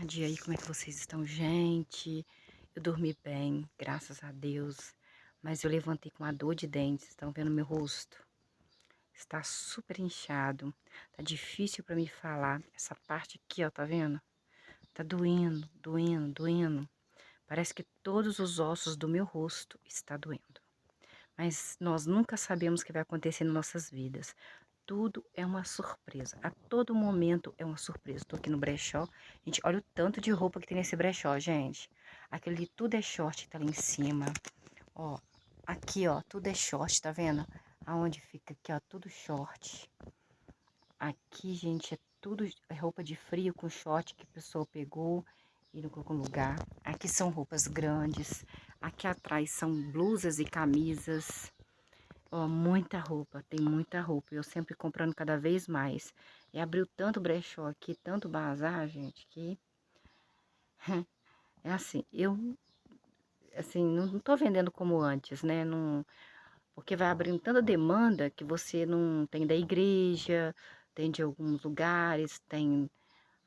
tarde. E aí, como é que vocês estão, gente? Eu dormi bem, graças a Deus. Mas eu levantei com uma dor de dentes. Estão vendo meu rosto? Está super inchado. Tá difícil para me falar. Essa parte aqui, ó, tá vendo? Tá doendo, doendo, doendo. Parece que todos os ossos do meu rosto está doendo. Mas nós nunca sabemos o que vai acontecer em nossas vidas. Tudo é uma surpresa. A todo momento é uma surpresa. Tô aqui no brechó. Gente, olha o tanto de roupa que tem nesse brechó, gente. Aquele ali tudo é short que tá ali em cima. Ó, aqui, ó, tudo é short, tá vendo? Aonde fica aqui, ó, tudo short. Aqui, gente, é tudo roupa de frio com short que a pessoa pegou e não colocou no lugar. Aqui são roupas grandes. Aqui atrás são blusas e camisas. Ó, muita roupa, tem muita roupa. Eu sempre comprando cada vez mais. E abriu tanto brechó aqui, tanto bazar, gente, que é assim, assim, não tô vendendo como antes, né? Não, porque vai abrindo tanta demanda que você não tem da igreja, tem de alguns lugares, tem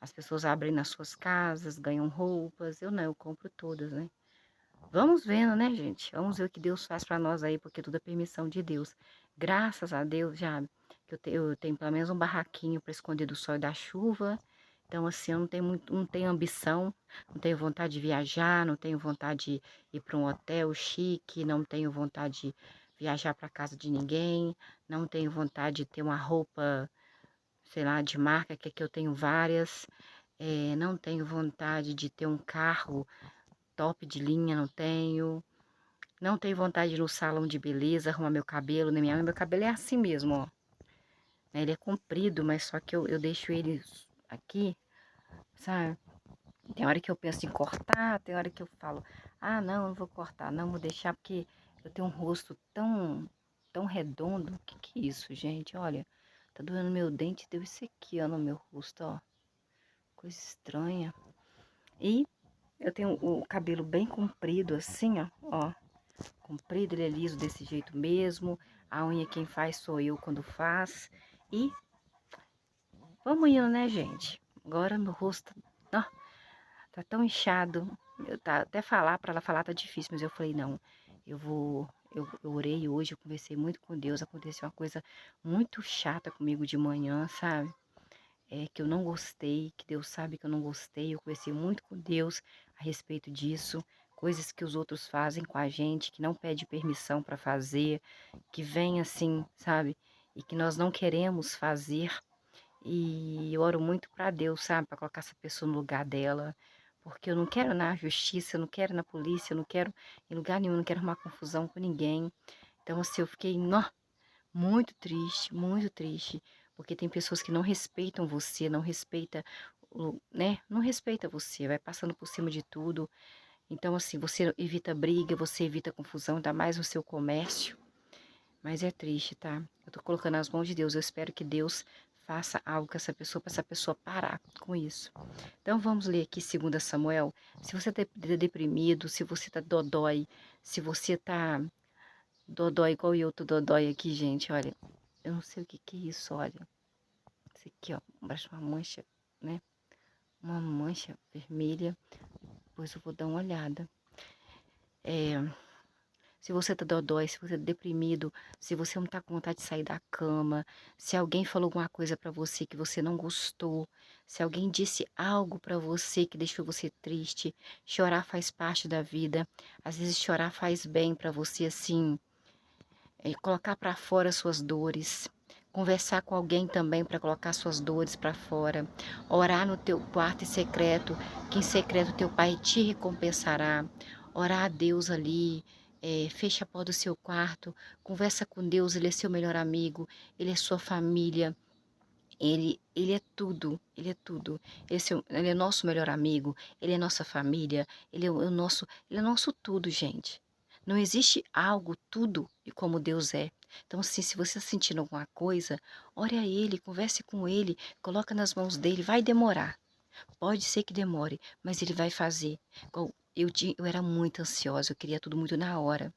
as pessoas abrem nas suas casas, ganham roupas. Eu não, eu compro todas, né? Vamos vendo, né, gente? Vamos ver o que Deus faz para nós aí, porque tudo é permissão de Deus. Graças a Deus, já que eu tenho pelo menos um barraquinho para esconder do sol e da chuva. Então, assim, eu não tenho muito, não tenho ambição, não tenho vontade de viajar, não tenho vontade de ir para um hotel chique, não tenho vontade de viajar para casa de ninguém, não tenho vontade de ter uma roupa, sei lá, de marca, que aqui eu tenho várias. Não tenho vontade de ter um carro top de linha, não tenho. Não tenho vontade de ir no salão de beleza, arrumar meu cabelo, nem minha mãe. Meu cabelo é assim mesmo, ó. Né, ele é comprido, mas só que eu deixo ele aqui, sabe? Tem hora que eu penso em cortar, tem hora que eu falo, ah, não vou cortar, não, vou deixar porque eu tenho um rosto tão redondo. Que é isso, gente? Olha, tá doendo meu dente, deu isso aqui, ó, no meu rosto, ó. Coisa estranha. E eu tenho o cabelo bem comprido, assim, ó. Comprido, ele é liso desse jeito mesmo. A unha quem faz sou eu quando faz. E vamos indo, né, gente? Agora meu rosto, ó, tá tão inchado. Até falar, para ela falar tá difícil, mas eu falei, não, eu vou. Eu orei hoje, eu conversei muito com Deus. Aconteceu uma coisa muito chata comigo de manhã, sabe? Que eu não gostei, que Deus sabe que eu não gostei. Eu conversei muito com Deus a respeito disso, coisas que os outros fazem com a gente, que não pede permissão para fazer, que vem assim, sabe? E que nós não queremos fazer. E eu oro muito para Deus, sabe? Para colocar essa pessoa no lugar dela. Porque eu não quero na justiça, eu não quero na polícia, eu não quero em lugar nenhum, eu não quero arrumar confusão com ninguém. Então, assim, eu fiquei, muito triste, porque tem pessoas que não respeitam você, não respeita, né? Não respeita você, vai passando por cima de tudo. Então, assim, você evita briga, você evita confusão, ainda mais no seu comércio. Mas é triste, tá? Eu tô colocando nas mãos de Deus. Eu espero que Deus faça algo com essa pessoa, para essa pessoa parar com isso. Então, vamos ler aqui 2 Samuel. Se você tá deprimido, se você tá dodói, se você tá dodói igual eu tô dodói aqui, gente, olha. Eu não sei o que que é isso, olha. Isso aqui, ó, parece uma mancha, né? Uma mancha vermelha. Depois eu vou dar uma olhada. É, se você tá dodói, se você tá deprimido, se você não tá com vontade de sair da cama, se alguém falou alguma coisa pra você que você não gostou, se alguém disse algo pra você que deixou você triste, chorar faz parte da vida. Às vezes chorar faz bem pra você, assim, colocar para fora suas dores, conversar com alguém também para colocar suas dores para fora, orar no teu quarto em secreto, que em secreto teu Pai te recompensará, orar a Deus ali, fecha a porta do seu quarto, conversa com Deus, Ele é seu melhor amigo, Ele é sua família, ele é tudo, Ele é tudo. Ele é nosso melhor amigo, Ele é nossa família, Ele é nosso tudo, gente. Não existe algo, tudo, e como Deus é. Então, assim, se você está sentindo alguma coisa, ore a Ele, converse com Ele, coloca nas mãos dEle, vai demorar. Pode ser que demore, mas Ele vai fazer. Eu era muito ansiosa, eu queria tudo muito na hora.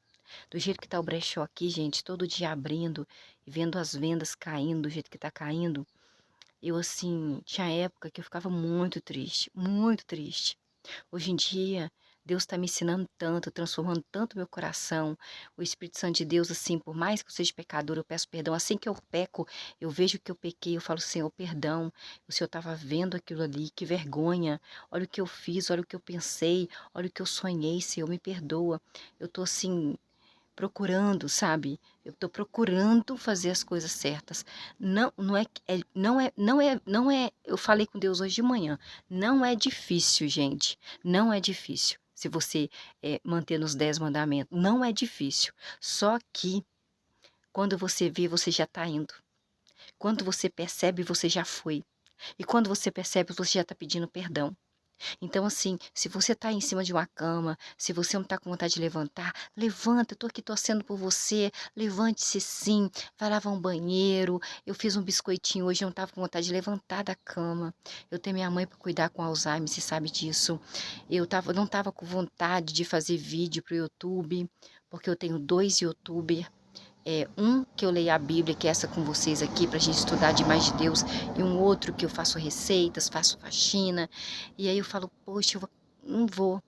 Do jeito que tá o brechó aqui, gente, todo dia abrindo e vendo as vendas caindo do jeito que tá caindo. Eu, assim, tinha época que eu ficava muito triste, muito triste. Hoje em dia, Deus está me ensinando tanto, transformando tanto meu coração. O Espírito Santo de Deus, assim, por mais que eu seja pecadora, eu peço perdão. Assim que eu peco, eu vejo que eu pequei, eu falo, Senhor, perdão. O Senhor estava vendo aquilo ali, que vergonha. Olha o que eu fiz, olha o que eu pensei, olha o que eu sonhei, Senhor, me perdoa. Eu tô assim, procurando, sabe? Eu estou procurando fazer as coisas certas. Não é, não é. Eu falei com Deus hoje de manhã. Não é difícil, gente. Não é difícil. Se você manter nos 10 mandamentos, não é difícil. Só que quando você vê, você já está indo. Quando você percebe, você já foi. E quando você percebe, você já está pedindo perdão. Então, assim, se você está em cima de uma cama, se você não está com vontade de levantar, levanta, eu estou aqui torcendo por você, levante-se sim, vai lavar um banheiro, eu fiz um biscoitinho hoje, eu não estava com vontade de levantar da cama, eu tenho minha mãe para cuidar com Alzheimer, você sabe disso, não estava com vontade de fazer vídeo para o YouTube, porque eu tenho 2 YouTubers, um que eu leio a Bíblia, que é essa com vocês aqui, para a gente estudar de mais de Deus, e um outro que eu faço receitas, faço faxina, e aí eu falo, poxa, não vou.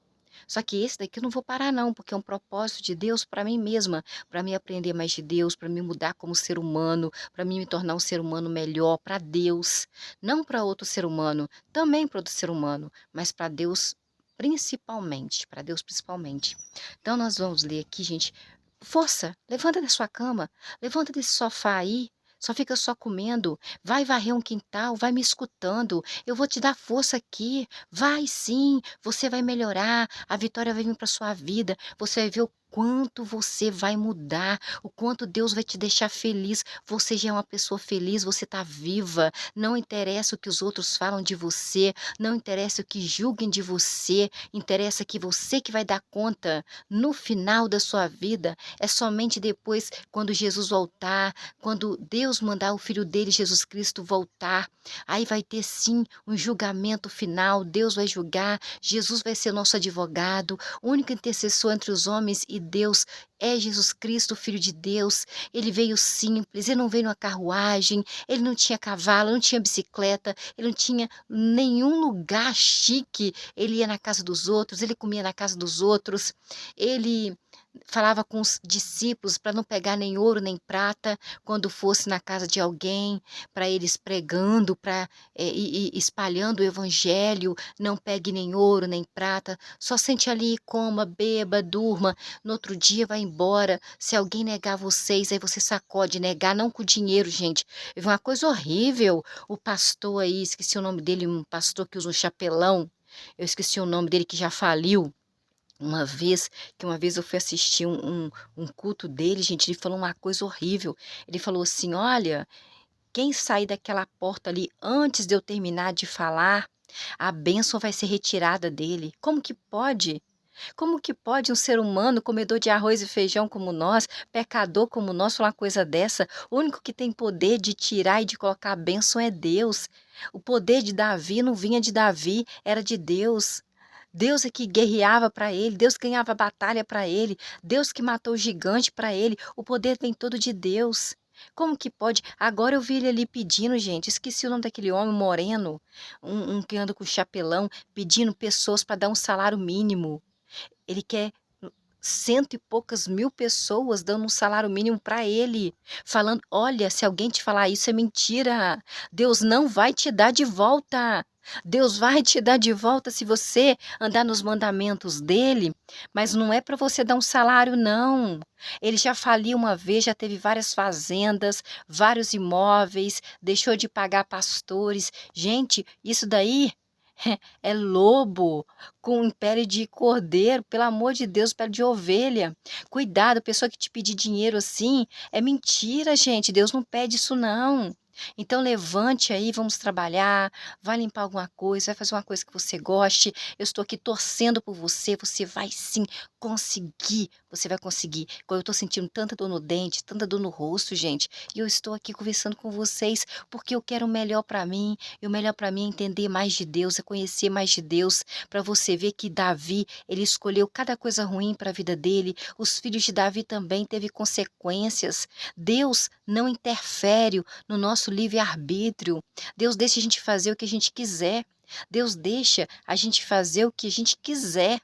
Só que esse daqui eu não vou parar não, porque é um propósito de Deus para mim mesma, para mim aprender mais de Deus, para me mudar como ser humano, para mim me tornar um ser humano melhor para Deus, não para outro ser humano, também para outro ser humano, mas para Deus principalmente, para Deus principalmente. Então nós vamos ler aqui, gente, força, levanta da sua cama, levanta desse sofá aí, só fica só comendo, vai varrer um quintal, vai me escutando, eu vou te dar força aqui, vai sim, você vai melhorar, a vitória vai vir para sua vida, você vai ver o quanto você vai mudar, o quanto Deus vai te deixar feliz, você já é uma pessoa feliz, você está viva, não interessa o que os outros falam de você, não interessa o que julguem de você, interessa que você que vai dar conta no final da sua vida, é somente depois quando Jesus voltar, quando Deus mandar o Filho dele, Jesus Cristo, voltar, aí vai ter sim um julgamento final, Deus vai julgar, Jesus vai ser nosso advogado, o único intercessor entre os homens e Deus é Jesus Cristo, Filho de Deus. Ele veio simples, ele não veio numa carruagem, ele não tinha cavalo, não tinha bicicleta, ele não tinha nenhum lugar chique, ele ia na casa dos outros, ele comia na casa dos outros, ele falava com os discípulos para não pegar nem ouro nem prata quando fosse na casa de alguém, para eles pregando, para e espalhando o evangelho, não pegue nem ouro nem prata, só sente ali, coma, beba, durma, no outro dia vai embora. Se alguém negar vocês, aí você sacode, negar não com dinheiro, gente. Eu vi uma coisa horrível, o pastor aí, esqueci o nome dele, um pastor que usa um chapelão, eu esqueci o nome dele que já faliu. Uma vez eu fui assistir um culto dele, gente, ele falou uma coisa horrível. Ele falou assim: olha, quem sair daquela porta ali antes de eu terminar de falar, a bênção vai ser retirada dele. Como que pode? Como que pode um ser humano, comedor de arroz e feijão como nós, pecador como nós, falar uma coisa dessa? O único que tem poder de tirar e de colocar a bênção é Deus. O poder de Davi não vinha de Davi, era de Deus. Deus é que guerreava para ele, Deus ganhava a batalha para ele, Deus que matou o gigante para ele, o poder vem todo de Deus. Como que pode? Agora eu vi ele ali pedindo, gente, esqueci o nome daquele homem moreno, um que anda com chapelão, pedindo pessoas para dar um salário mínimo. Ele quer cento e poucas mil pessoas dando um salário mínimo para ele, falando: olha, se alguém te falar isso é mentira, Deus não vai te dar de volta. Deus vai te dar de volta se você andar nos mandamentos dele, mas não é para você dar um salário, não. Ele já faliu uma vez, já teve várias fazendas, vários imóveis, deixou de pagar pastores. Gente, isso daí é lobo com pele de cordeiro, pelo amor de Deus, pele de ovelha. Cuidado, pessoa que te pedir dinheiro assim, é mentira, gente. Deus não pede isso, não. Então levante aí, vamos trabalhar, vai limpar alguma coisa, vai fazer uma coisa que você goste. Eu estou aqui torcendo por você, você vai sim conseguir, você vai conseguir. Quando eu estou sentindo tanta dor no dente, tanta dor no rosto, gente, e eu estou aqui conversando com vocês, porque eu quero o melhor para mim, e o melhor para mim é entender mais de Deus, é conhecer mais de Deus, para você ver que Davi, ele escolheu cada coisa ruim para a vida dele, os filhos de Davi também teve consequências. Deus não interfere no nosso livre-arbítrio. Deus deixa a gente fazer o que a gente quiser. Deus deixa a gente fazer o que a gente quiser.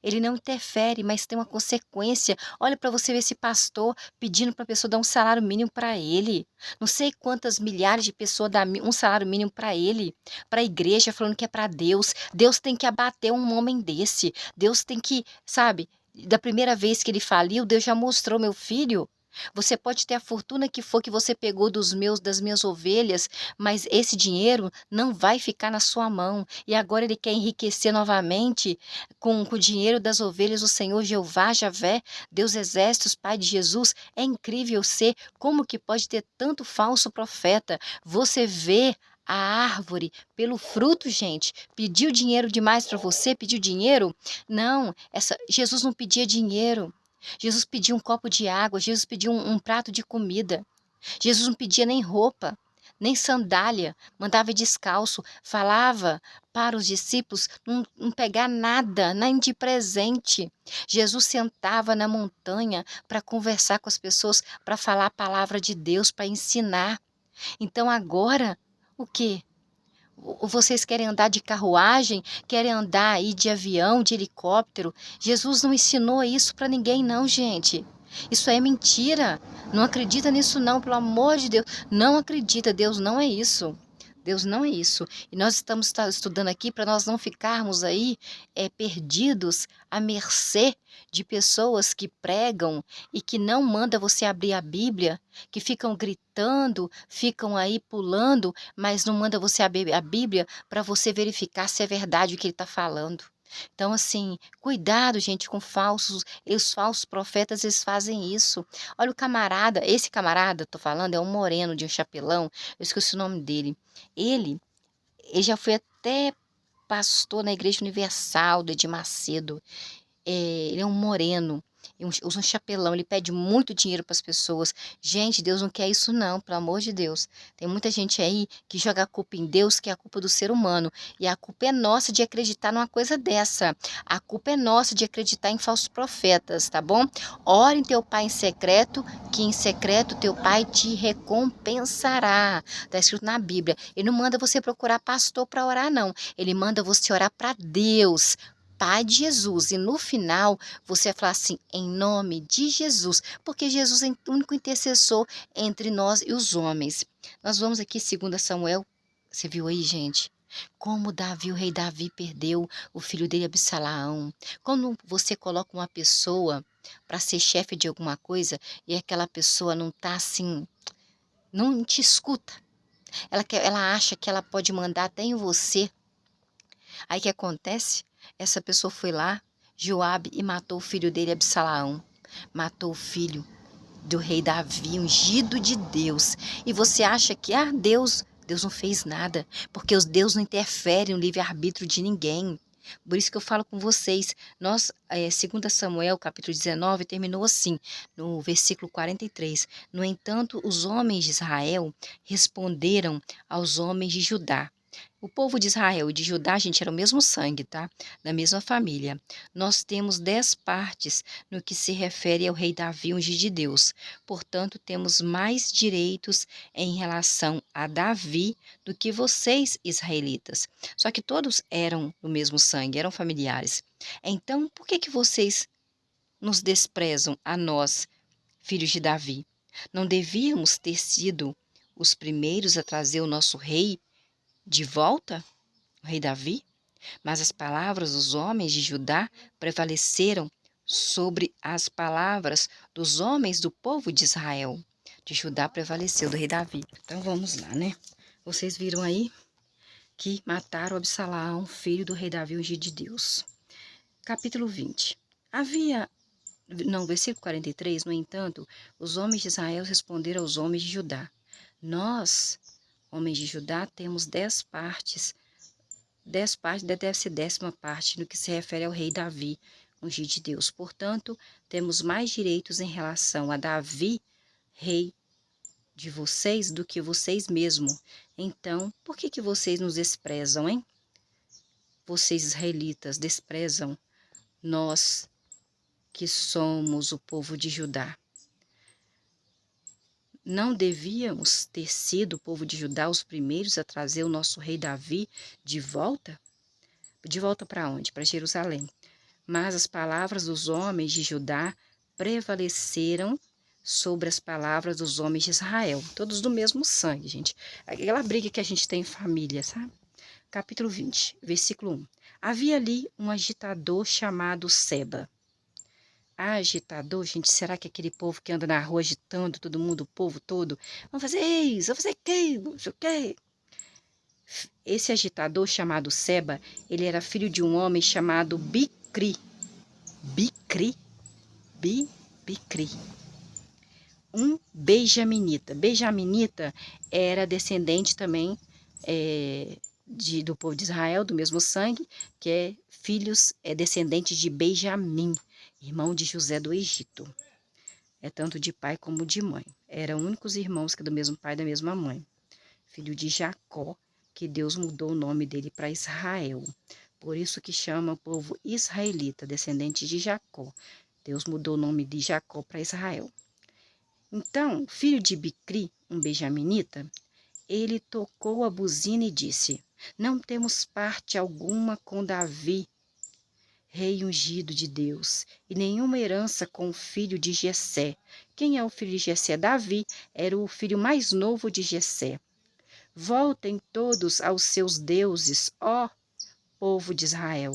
Ele não interfere, mas tem uma consequência. Olha para você ver esse pastor pedindo para a pessoa dar um salário mínimo para ele. Não sei quantas milhares de pessoas dão um salário mínimo para ele, para a igreja, falando que é para Deus. Deus tem que abater um homem desse. Deus tem que, sabe, da primeira vez que ele faliu, Deus já mostrou, meu filho. Você pode ter a fortuna que for que você pegou das minhas ovelhas, mas esse dinheiro não vai ficar na sua mão. E agora ele quer enriquecer novamente com o dinheiro das ovelhas do Senhor Jeová, Javé, Deus Exércitos, Pai de Jesus. É incrível ser, como que pode ter tanto falso profeta? Você vê a árvore pelo fruto, gente. Pediu dinheiro demais para você? Pediu dinheiro? Não, Jesus não pedia dinheiro. Jesus pediu um copo de água, Jesus pediu um prato de comida. Jesus não pedia nem roupa, nem sandália, mandava descalço, falava para os discípulos não pegar nada, nem de presente. Jesus sentava na montanha para conversar com as pessoas, para falar a palavra de Deus, para ensinar. Então agora, o quê? Vocês querem andar de carruagem, querem andar aí de avião, de helicóptero. Jesus não ensinou isso para ninguém não, gente. Isso é mentira. Não acredita nisso não, pelo amor de Deus. Não acredita, Deus não é isso. Deus não é isso. E nós estamos estudando aqui para nós não ficarmos aí perdidos à mercê de pessoas que pregam e que não mandam você abrir a Bíblia, que ficam gritando, ficam aí pulando, mas não manda você abrir a Bíblia para você verificar se é verdade o que ele está falando. Então, assim, cuidado, gente, com falsos, os falsos profetas, eles fazem isso. Olha o camarada, esse camarada, tô falando, é um moreno de um chapelão, eu esqueci o nome dele. Ele, ele já foi até pastor na Igreja Universal do Edir Macedo. Ele é um moreno, usa um chapelão, ele pede muito dinheiro para as pessoas. Gente, Deus não quer isso não, pelo amor de Deus. Tem muita gente aí que joga a culpa em Deus, que é a culpa do ser humano. E a culpa é nossa de acreditar numa coisa dessa. A culpa é nossa de acreditar em falsos profetas, tá bom? Ore em teu pai em secreto, que em secreto teu pai te recompensará. Está escrito na Bíblia. Ele não manda você procurar pastor para orar, não. Ele manda você orar para Deus, Pai de Jesus, e no final você vai falar assim, em nome de Jesus, porque Jesus é o único intercessor entre nós e os homens. Nós vamos aqui, 2 Samuel, você viu aí, gente? Como Davi, o rei Davi, perdeu o filho dele, Absalão. Quando você coloca uma pessoa para ser chefe de alguma coisa e aquela pessoa não está assim, não te escuta, ela acha que ela pode mandar até em você. Aí o que acontece? Essa pessoa foi lá, Joabe, e matou o filho dele, Absalão. Matou o filho do rei Davi, ungido de Deus. E você acha que, Deus não fez nada, porque os Deus não interfere no livre-arbítrio de ninguém. Por isso que eu falo com vocês, 2 Samuel, capítulo 19, terminou assim, no versículo 43. No entanto, os homens de Israel responderam aos homens de Judá. O povo de Israel e de Judá, gente, era o mesmo sangue, tá? Da mesma família. Nós temos 10 partes no que se refere ao rei Davi, ungido de Deus. Portanto, temos mais direitos em relação a Davi do que vocês, israelitas. Só que todos eram do mesmo sangue, eram familiares. Então, por que vocês nos desprezam a nós, filhos de Davi? Não devíamos ter sido os primeiros a trazer o nosso rei de volta, o rei Davi? Mas as palavras dos homens de Judá prevaleceram sobre as palavras dos homens do povo de Israel. De Judá prevaleceu do rei Davi. Então vamos lá, né? Vocês viram aí que mataram Absalão, filho do rei Davi, ungido de Deus. Capítulo 20. Versículo 43, no entanto, os homens de Israel responderam aos homens de Judá: Nós, homens de Judá, temos 10 partes. 10 partes deve ser 10ª parte no que se refere ao rei Davi, ungido de Deus. Portanto, temos mais direitos em relação a Davi, rei de vocês, do que vocês mesmos. Então, por que vocês nos desprezam, hein? Vocês israelitas desprezam nós que somos o povo de Judá. Não devíamos ter sido o povo de Judá os primeiros a trazer o nosso rei Davi de volta? De volta para onde? Para Jerusalém. Mas as palavras dos homens de Judá prevaleceram sobre as palavras dos homens de Israel. Todos do mesmo sangue, gente. Aquela briga que a gente tem em família, sabe? Capítulo 20, versículo 1. Havia ali um agitador chamado Seba. Agitador, gente, será que é aquele povo que anda na rua agitando todo mundo, o povo todo? Vamos fazer isso, vamos fazer aquilo, não sei o quê. Esse agitador chamado Seba, ele era filho de um homem chamado Bicri. Bicri? Bicri. Um benjaminita. Benjaminita era descendente também do povo de Israel, do mesmo sangue, que é descendente de Benjamim, irmão de José do Egito. É tanto de pai como de mãe. Eram únicos irmãos que do mesmo pai e da mesma mãe. Filho de Jacó, que Deus mudou o nome dele para Israel. Por isso que chama o povo israelita, descendente de Jacó. Deus mudou o nome de Jacó para Israel. Então, filho de Bicri, um benjaminita, ele tocou a buzina e disse: não temos parte alguma com Davi, rei ungido de Deus, e nenhuma herança com o filho de Jessé. Quem é o filho de Jessé? Davi era o filho mais novo de Jessé. Voltem todos aos seus deuses, ó povo de Israel.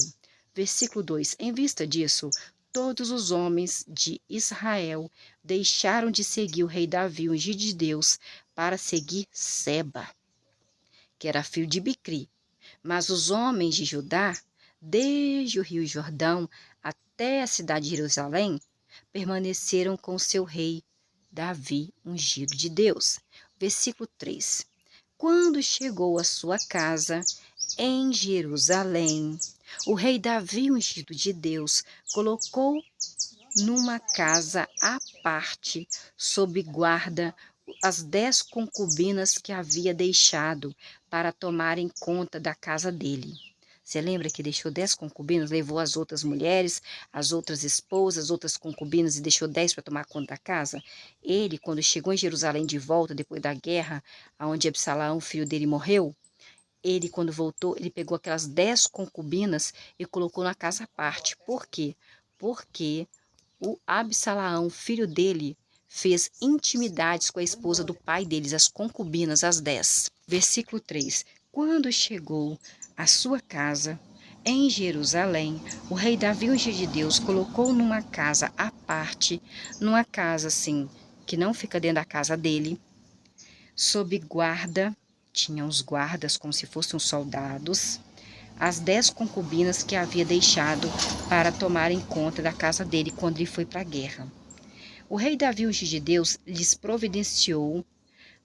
Versículo 2. Em vista disso, todos os homens de Israel deixaram de seguir o rei Davi, ungido de Deus, para seguir Seba, que era filho de Bicri. Mas os homens de Judá, desde o rio Jordão até a cidade de Jerusalém, permaneceram com seu rei Davi, ungido de Deus. Versículo 3. Quando chegou à sua casa em Jerusalém, o rei Davi, ungido de Deus, colocou numa casa à parte, sob guarda, as 10 concubinas que havia deixado para tomarem conta da casa dele. Você lembra que deixou 10 concubinas, levou as outras mulheres, as outras esposas, as outras concubinas e deixou 10 para tomar conta da casa? Ele, quando chegou em Jerusalém de volta, depois da guerra, onde Absalão, filho dele, morreu, ele, quando voltou, ele pegou aquelas 10 concubinas e colocou na casa à parte. Por quê? Porque o Absalão, filho dele, fez intimidades com a esposa do pai deles, as concubinas, as 10. Versículo 3. Quando chegou à sua casa, em Jerusalém, o rei Davi, ungido de Deus, colocou numa casa à parte, numa casa assim, que não fica dentro da casa dele, sob guarda, tinha os guardas como se fossem os soldados, as 10 concubinas que havia deixado para tomarem conta da casa dele quando ele foi para a guerra. O rei Davi, ungido de Deus, lhes providenciou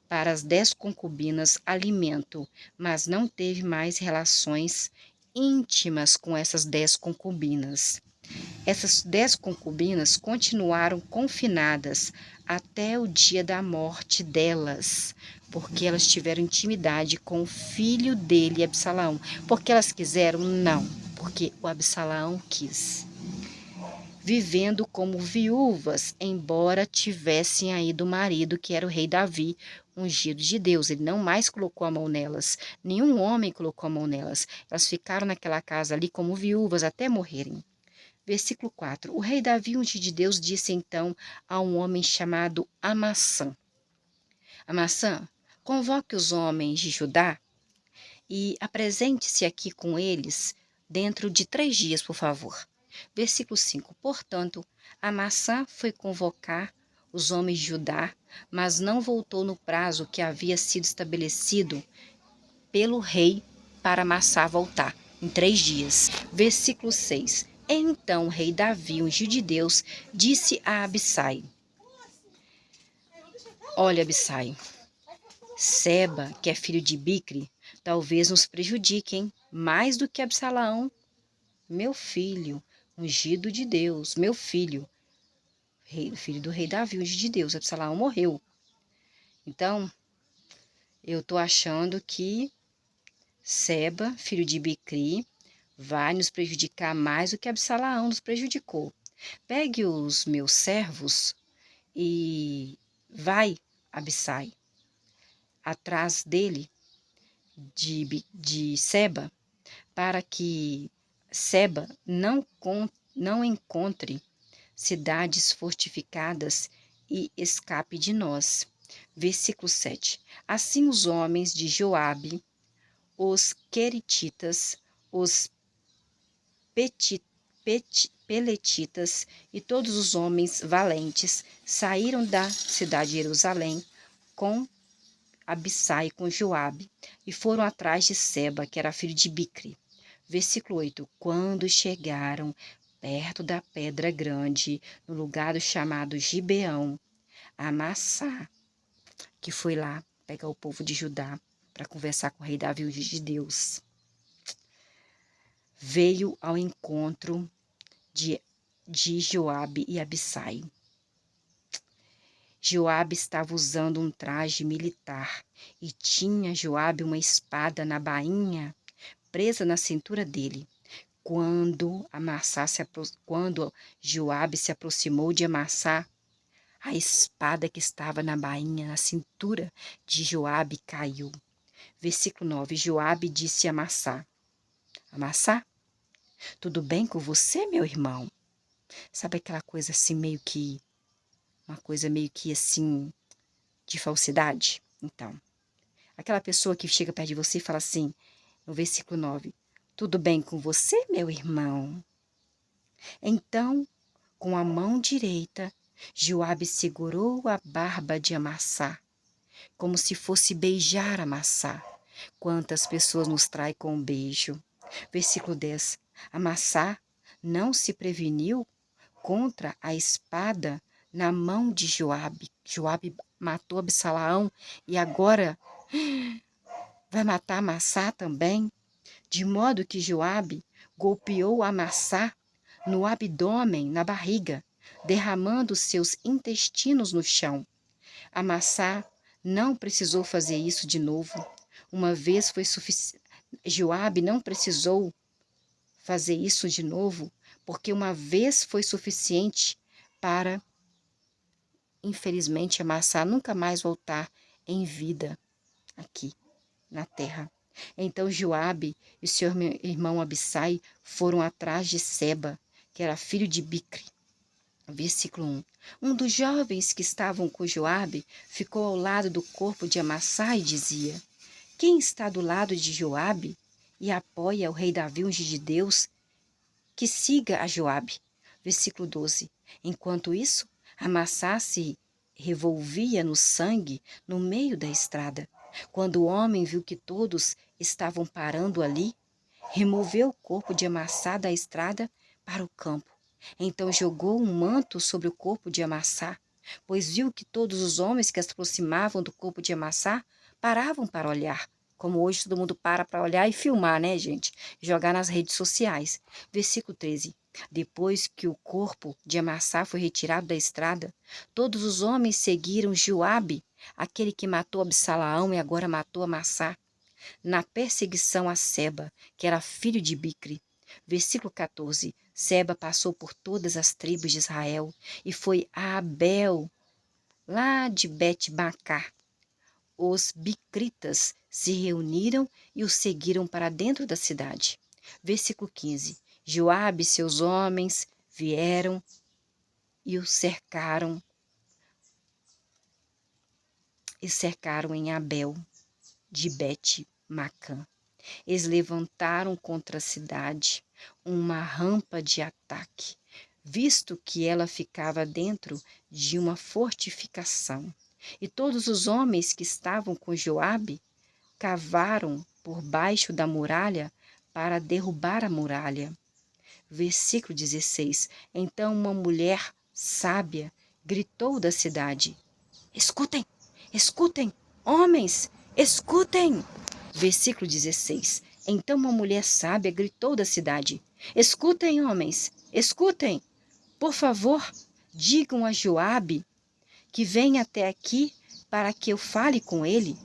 para as 10 concubinas alimento, mas não teve mais relações íntimas com essas 10 concubinas. Essas 10 concubinas continuaram confinadas até o dia da morte delas, porque elas tiveram intimidade com o filho dele, Absalão. Porque elas quiseram? Não, porque o Absalão quis. Vivendo como viúvas, embora tivessem aí do marido, que era o rei Davi, ungido de Deus. Ele não mais colocou a mão nelas, nenhum homem colocou a mão nelas. Elas ficaram naquela casa ali como viúvas até morrerem. Versículo 4. O rei Davi, ungido de Deus, disse então a um homem chamado Amassã: Amassã, convoque os homens de Judá e apresente-se aqui com eles dentro de 3 dias, por favor. Versículo 5. Portanto, Amassã foi convocar os homens de Judá, mas não voltou no prazo que havia sido estabelecido pelo rei para Amassá voltar, em 3 dias. Versículo 6. Então o rei Davi, ungido de Deus, disse a Abissai: olha, Abissai, Seba, que é filho de Bicri, talvez nos prejudique, hein? Mais do que Absalão, meu filho, ungido de Deus, meu filho, filho do rei Davi, ungido de Deus. Absalão morreu. Então, eu tô achando que Seba, filho de Bicri, vai nos prejudicar mais do que Absalão nos prejudicou. Pegue os meus servos e vai, Abissai, atrás dele, de Seba, para que Seba não encontre cidades fortificadas e escape de nós. Versículo 7. Assim os homens de Joabe, os queretitas, os peletitas e todos os homens valentes saíram da cidade de Jerusalém com Abissai, com Joabe, e foram atrás de Seba, que era filho de Bicri. Versículo 8. Quando chegaram perto da pedra grande, no lugar chamado Gibeão, Amassá, que foi lá pegar o povo de Judá para conversar com o rei Davi, o juiz de Deus, veio ao encontro de Joabe e Abissai. Joabe estava usando um traje militar e tinha Joabe uma espada na bainha presa na cintura dele. Quando Joabe se aproximou de Amassá, a espada que estava na bainha, na cintura de Joabe, caiu. Versículo 9. Joabe disse a Amassá: Amassá, tudo bem com você, meu irmão? Sabe aquela coisa assim, uma coisa meio que assim, de falsidade? Então, aquela pessoa que chega perto de você e fala assim, no versículo 9, tudo bem com você, meu irmão? Então, com a mão direita, Joabe segurou a barba de Amassá, como se fosse beijar Amassá. Quantas pessoas nos traem com um beijo? Versículo 10. Amassá não se preveniu contra a espada na mão de Joabe. Joabe matou Absalão e agora vai matar Amassá também. De modo que Joabe golpeou Amassá no abdômen, na barriga, derramando seus intestinos no chão. Amassá não precisou fazer isso de novo. Uma vez foi suficiente. Joabe não precisou fazer isso de novo, porque uma vez foi suficiente para, infelizmente, Amassá nunca mais voltar em vida aqui na terra. Então Joabe e seu irmão Abissai foram atrás de Seba, que era filho de Bicri. Versículo 1. Um dos jovens que estavam com Joabe ficou ao lado do corpo de Amassá e dizia: Quem está do lado de Joabe e apoia o rei Davi, ungido de Deus, que siga a Joabe. Versículo 12. Enquanto isso, Amassá se revolvia no sangue no meio da estrada. Quando o homem viu que todos estavam parando ali, removeu o corpo de Amassá da estrada para o campo. Então jogou um manto sobre o corpo de Amassá, pois viu que todos os homens que se aproximavam do corpo de Amassá paravam para olhar. Como hoje todo mundo para olhar e filmar, né, gente? Jogar nas redes sociais. Versículo 13. Depois que o corpo de Amassá foi retirado da estrada, todos os homens seguiram Joabe, aquele que matou Absalão e agora matou Amassá, na perseguição a Seba, que era filho de Bicri. Versículo 14. Seba passou por todas as tribos de Israel e foi a Abel, lá de Bet-Macá. Os bicritas se reuniram e o seguiram para dentro da cidade. Versículo 15. Joabe e seus homens vieram e o cercaram em Abel de Bet-Macã. Eles levantaram contra a cidade uma rampa de ataque, visto que ela ficava dentro de uma fortificação. E todos os homens que estavam com Joabe cavaram por baixo da muralha para derrubar a muralha. Versículo 16. Então uma mulher sábia gritou da cidade: Escutem, escutem, homens, escutem! Versículo 16. Então uma mulher sábia gritou da cidade: Escutem, homens, escutem. Por favor, digam a Joabe que venha até aqui para que eu fale com ele.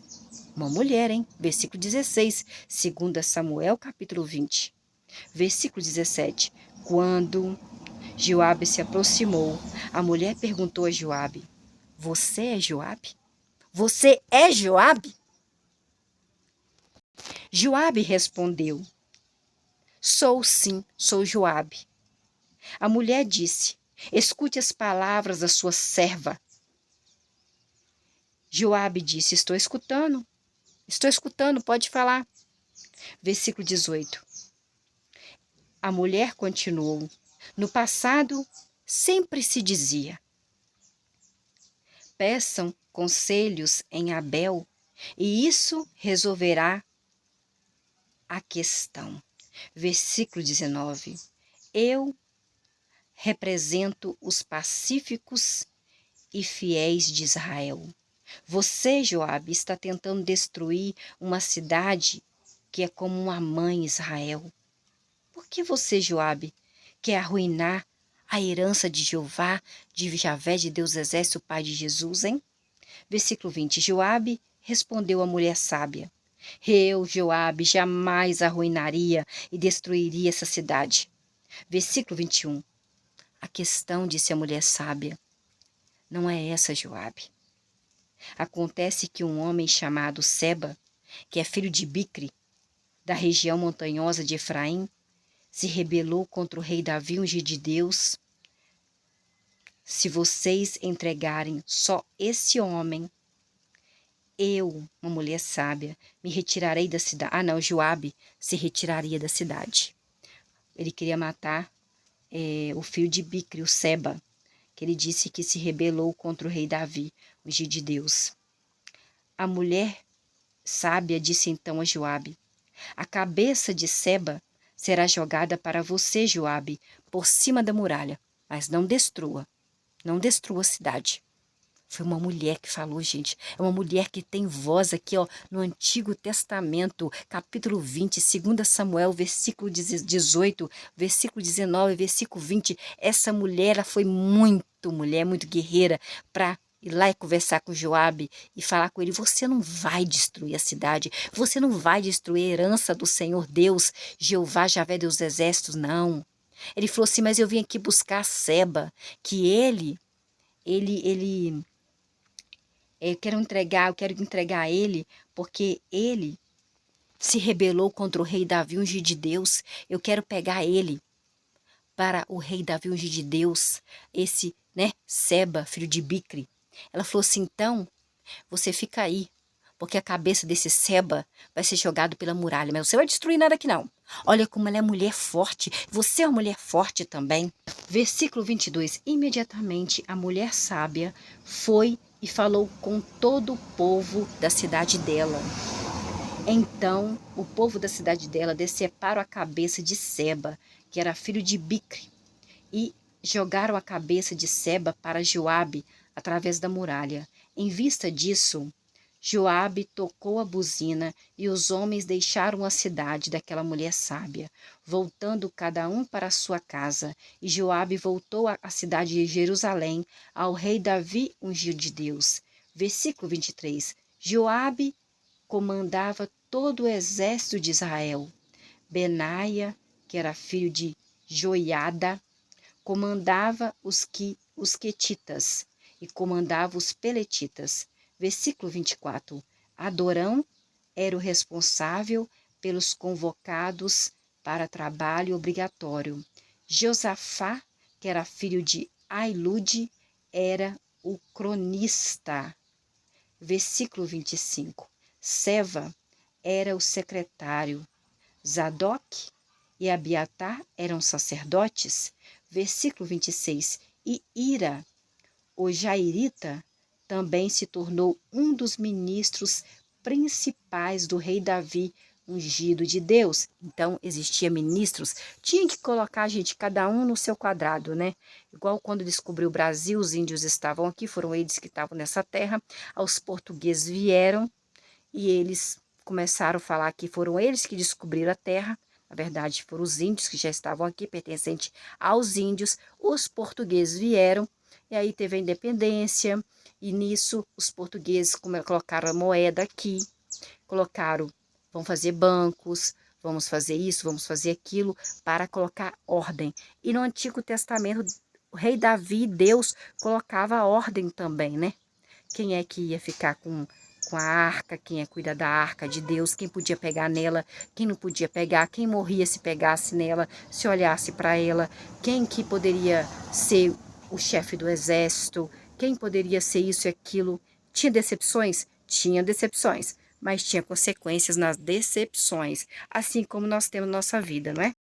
Uma mulher, hein? Versículo 16, 2 Samuel, capítulo 20. Versículo 17. Quando Joabe se aproximou, a mulher perguntou a Joabe: Você é Joabe? Você é Joabe? Joabe respondeu: Sou sim, sou Joabe. A mulher disse: Escute as palavras da sua serva. Joabe disse: Estou escutando, pode falar. Versículo 18. A mulher continuou: No passado, sempre se dizia: Peçam conselhos em Abel, e isso resolverá a questão. Versículo 19. Eu represento os pacíficos e fiéis de Israel. Você, Joabe, está tentando destruir uma cidade que é como uma mãe, Israel. Por que você, Joabe, quer arruinar a herança de Jeová, de Javé, de Deus Exército, o Pai de Jesus, hein? Versículo 20. Joabe respondeu à mulher sábia: Eu, Joabe, jamais arruinaria e destruiria essa cidade. Versículo 21. A questão, disse a mulher sábia, não é essa, Joabe. Acontece que um homem chamado Seba, que é filho de Bicre, da região montanhosa de Efraim, se rebelou contra o rei Davi, ungido de Deus. Se vocês entregarem só esse homem, eu, uma mulher sábia, me retirarei da cidade. Ah, não, Joabe se retiraria da cidade. Ele queria matar o filho de Bicre, o Seba, que ele disse que se rebelou contra o rei Davi, ungido de Deus. A mulher sábia disse então a Joabe: A cabeça de Seba será jogada para você, Joabe, por cima da muralha, mas não destrua a cidade. Foi uma mulher que falou, gente. É uma mulher que tem voz aqui, ó, no Antigo Testamento, capítulo 20, 2 Samuel, versículo 18, versículo 19, versículo 20. Essa mulher, ela foi muito guerreira para ir lá e conversar com Joabe e falar com ele: você não vai destruir a cidade, você não vai destruir a herança do Senhor Deus, Jeová, Javé, Deus dos exércitos, não. Ele falou assim: mas eu vim aqui buscar Seba, que ele eu quero entregar a ele, porque ele se rebelou contra o rei Davi, ungido de Deus. Eu quero pegar ele para o rei Davi, ungido de Deus, esse, né, Seba, filho de Bicre. Ela falou assim: então, você fica aí, porque a cabeça desse Seba vai ser jogado pela muralha, mas você vai destruir nada aqui não. Olha como ela é mulher forte, você é uma mulher forte também. Versículo 22. Imediatamente a mulher sábia foi e falou com todo o povo da cidade dela. Então o povo da cidade dela deceparam a cabeça de Seba, que era filho de Bicre, e jogaram a cabeça de Seba para Joabe através da muralha. Em vista disso, Joabe tocou a buzina e os homens deixaram a cidade daquela mulher sábia, voltando cada um para a sua casa. E Joabe voltou à cidade de Jerusalém, ao rei Davi, ungido de Deus. Versículo 23. Joabe comandava todo o exército de Israel. Benaia, que era filho de Joiada, comandava os quetitas e comandava os peletitas. Versículo 24. Adorão era o responsável pelos convocados para trabalho obrigatório. Josafá, que era filho de Ailude, era o cronista. Versículo 25. Seva era o secretário. Zadok e Abiatar eram sacerdotes. Versículo 26. E Ira, o jairita, também se tornou um dos ministros principais do rei Davi, ungido de Deus. Então, existia ministros, tinha que colocar, gente, cada um no seu quadrado, né? Igual quando descobriu o Brasil, os índios estavam aqui, foram eles que estavam nessa terra, os portugueses vieram e eles começaram a falar que foram eles que descobriram a terra, Na verdade, foram os índios que já estavam aqui, pertencente aos índios. Os portugueses vieram, e aí teve a independência, e nisso os portugueses colocaram a moeda aqui, colocaram, vão fazer bancos, vamos fazer isso, vamos fazer aquilo, para colocar ordem. E no Antigo Testamento, o rei Davi, Deus, colocava a ordem também, né? Quem é que ia ficar com a arca, quem ia cuidar da arca de Deus, quem podia pegar nela, quem não podia pegar, quem morria se pegasse nela, se olhasse para ela, quem que poderia ser o chefe do exército, quem poderia ser isso e aquilo. Tinha decepções? Tinha decepções, mas tinha consequências nas decepções, assim como nós temos nossa vida, não é?